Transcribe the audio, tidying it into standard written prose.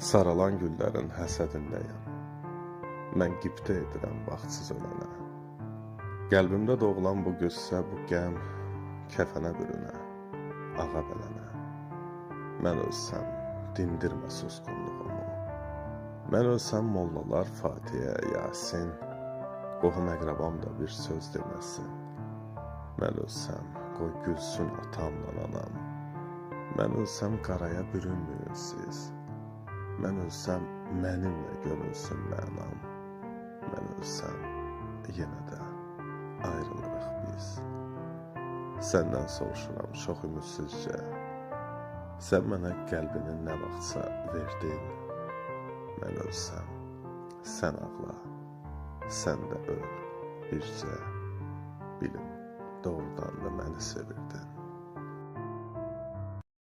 Saralan güllərin həsədindəyəm. Mən qibtə edirəm vaxtsız ölənə. Qəlbimdə doğulan bu qüssə, bu qəm kəfənə bürünə, ağa bələnə. Mən ölsəm, dindirmə susqunluğumu. Mən ölsəm, mollalar Fatihə, Yasin, qohum əqrabam da bir söz deməsin. Mən ölsəm, qoy gülsün atamla anam. Mən ölsəm, qaraya bürünməyin siz. Mən ölsəm, mənimlə görünsün mənam. Mən ölsəm, yenə də ayrılırıq biz. Səndən soruşuram çox ümidsizcə. Sən mənə qəlbini nə vaxtsa verdin. Mən ölsəm, sən ağla, sən də öl bircə. Bilim, doğrudan da məni sevirdin.